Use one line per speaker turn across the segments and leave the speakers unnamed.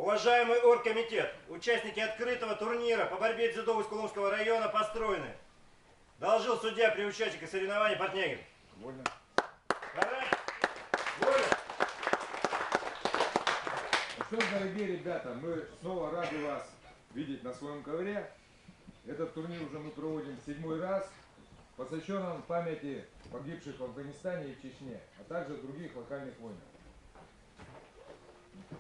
Уважаемый оргкомитет, участники открытого турнира по борьбе дзюдо Усть-Куломского района построены. Доложил судья при участнике соревнований Портнягин.
Вольно.
Вольно.
Ну что, дорогие ребята, мы снова рады вас видеть на своем ковре. Этот турнир уже мы проводим 7-й раз, посвящен он памяти погибших в Афганистане и в Чечне, а также других локальных войнах.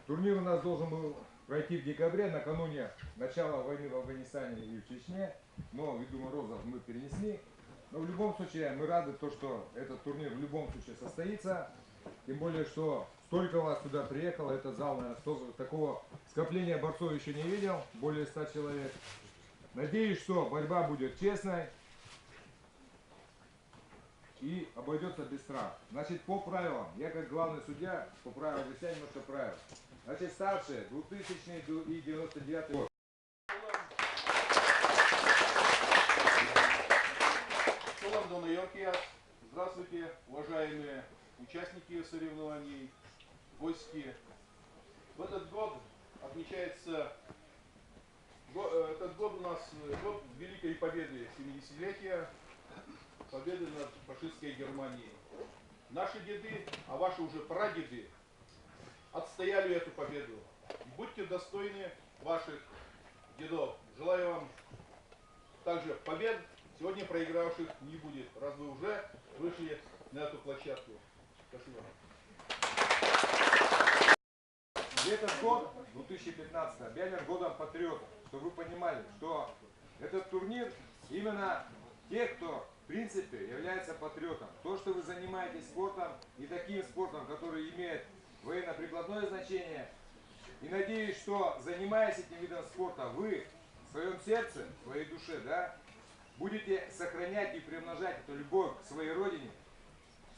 Турнир у нас должен был пройти в декабре, накануне начала войны в Афганистане и в Чечне, но ввиду морозов мы перенесли. Но в любом случае мы рады, что этот турнир в любом случае состоится, тем более, что столько вас сюда приехало, этот зал, наверное, такого скопления борцов еще не видел, более 100 человек. Надеюсь, что борьба будет честной и обойдется без страха. Значит, по правилам, я как главный судья, по правилам объясняю немножко правил. Значит, старшие 2000 и 99 год.
Здравствуйте, уважаемые участники соревнований, гости. В этот год отмечается, этот год у нас год Великой Победы, 70-летия победы над фашистской Германией. Наши деды, а ваши уже прадеды, отстояли эту победу. Будьте достойны ваших дедов. Желаю вам также побед. Сегодня проигравших не будет, раз вы уже вышли на эту площадку. Спасибо.
И этот год, 2015, объявлен годом патриотов, чтобы вы понимали, что этот турнир именно те, кто в принципе является патриотом. То, что вы занимаетесь спортом, и таким спортом, который имеет военно-прикладное значение. И надеюсь, что занимаясь этим видом спорта, вы в своем сердце, в своей душе, да, будете сохранять и приумножать эту любовь к своей родине,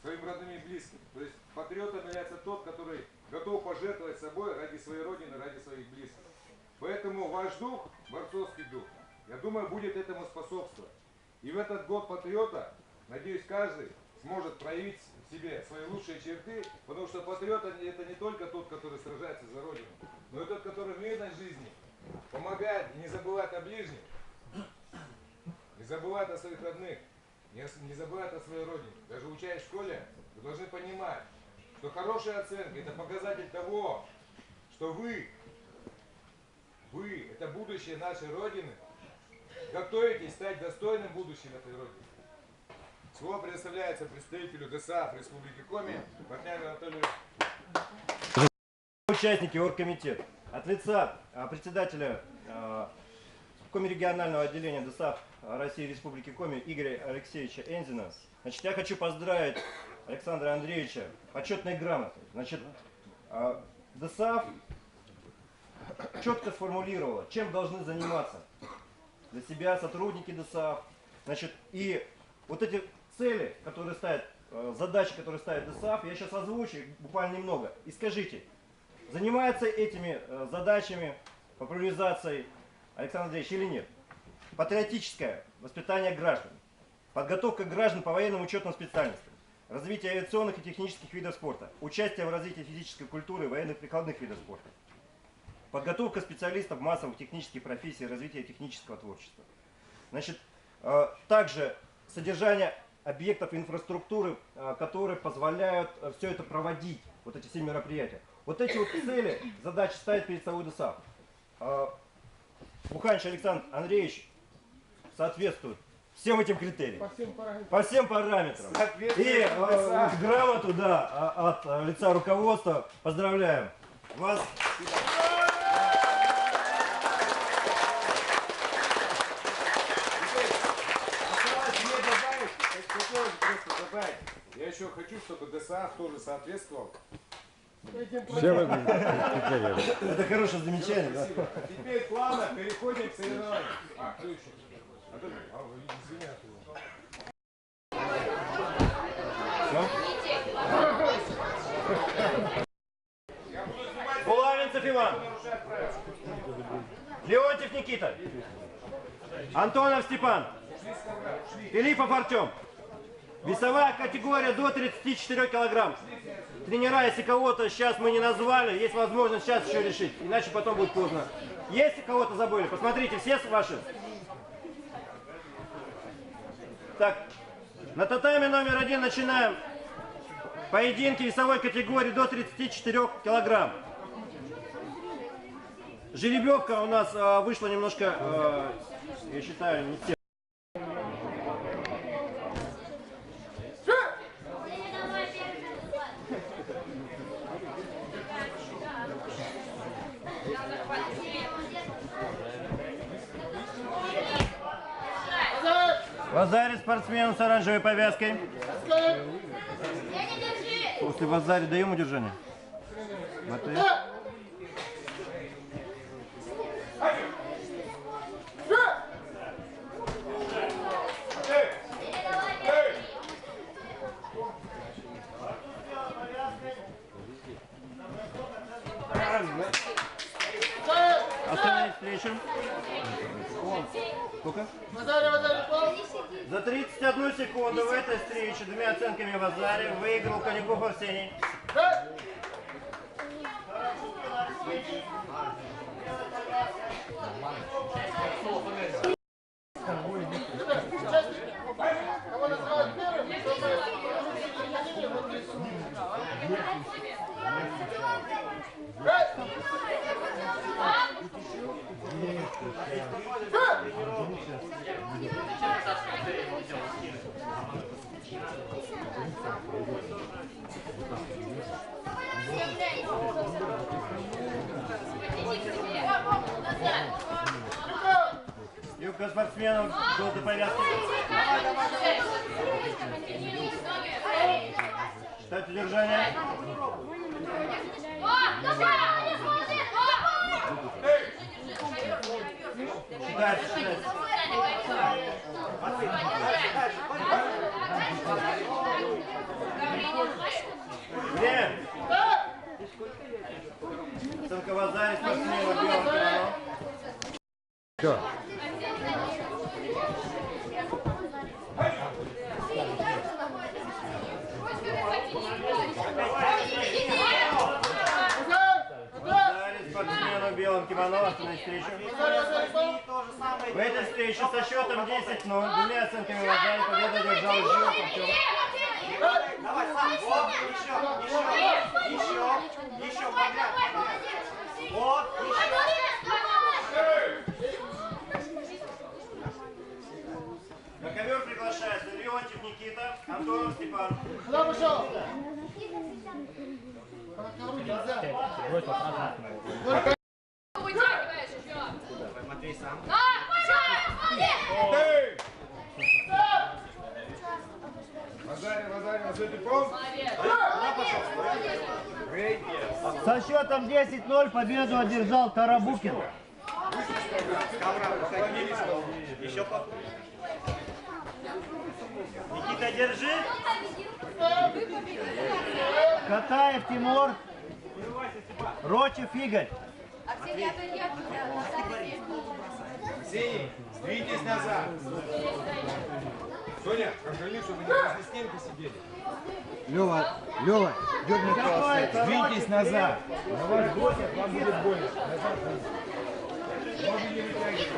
своим родным и близким. То есть патриотом является тот, который готов пожертвовать собой ради своей родины, ради своих близких. Поэтому ваш дух, борцовский дух, я думаю, будет этому способствовать. И в этот год патриота, надеюсь, каждый сможет проявить в себе свои лучшие черты, потому что патриот это не только тот, который сражается за родину, но и тот, который в мирной жизни помогает и не забывает о ближнем, не забывает о своих родных, не забывает о своей родине. Даже учась в школе, вы должны понимать, что хорошая оценка – это показатель того, что вы, это будущее нашей Родины, готовитесь стать достойным будущим этой Родины. Слово предоставляется представителю ДСАФ Республики Коми, Портнягину Анатолию.
Участники оргкомитета. От лица председателя Коми-регионального отделения ДСАФ России Республики Коми Игоря Алексеевича Энзина. Значит, я хочу поздравить Александра Андреевича почетной грамотой. Значит, ДСАФ четко сформулировала, чем должны заниматься для себя сотрудники ДСАФ. Значит, и вот эти цели, которые ставят, задачи, которые ставит ДСАФ, я сейчас озвучу их буквально немного. И скажите, занимается этими задачами популяризацией Александр Андреевич или нет? Патриотическое воспитание граждан, подготовка граждан по военным учетным специальностям, развитие авиационных и технических видов спорта, участие в развитии физической культуры и военных прикладных видов спорта, подготовка специалистов массовых технических профессий, развитие технического творчества. Значит, также содержание объектов инфраструктуры, которые позволяют все это проводить, вот эти все мероприятия. Вот эти вот цели, задачи ставит перед собой ДСАФ. Буханич Александр Андреевич соответствует всем этим критериям. По всем параметрам. И грамоту, да, от лица руководства поздравляем вас.
Я еще хочу, чтобы ДСАФ тоже соответствовал.
Это хорошее замечание, да?
Теперь плавно переходим к соревнованию. Кто еще?
Булавинцев Иван. Леонтьев Никита. Антонов Степан. Филиппов Артем. Весовая категория до 34 килограмм. Тренера, если кого-то сейчас мы не назвали, есть возможность сейчас еще решить, иначе потом будет поздно. Если кого-то забыли, посмотрите, все ваши. Так, на татами номер 1 начинаем поединки весовой категории до 34 килограмм. Жеребьевка у нас вышла немножко, я считаю, не те. Вазари спортсмену с оранжевой повязкой. После Вазари даем удержание. Остановить встречу. Сколько? За 31 секунду в этой встрече двумя оценками Вазари выиграл Конюков Арсений. Юбка спортсменов, желтой повязки. Считать удержание. Считать. Время. Оценка Вазари спортсменов белым кимоно.
Все.
Спортсмену в белом кимоно, остановить встречу. В этой встрече со счетом 10-0, двумя оценками Вазари победу одержал Жилов Артем.
Давай, сам, вот, еще, подряд. Вот,
На ковер приглашается Леонтьев Никита, Антонов Степан.
Куда пошел?
Матвей сам.
Вазари, на свете пол.
Со счетом 10-0 победу одержал Тарабукин.
Еще попробуй.
Никита, держи. Катаев Тимур. Рочев Игорь.
Арсений, сдвиньтесь назад. Соня, контролируй, чтобы не возле стенки сидели. Лёва, дёрните, сдвиньтесь назад. На ваш гость вам будет больно. Назад. Можно не вытягивать.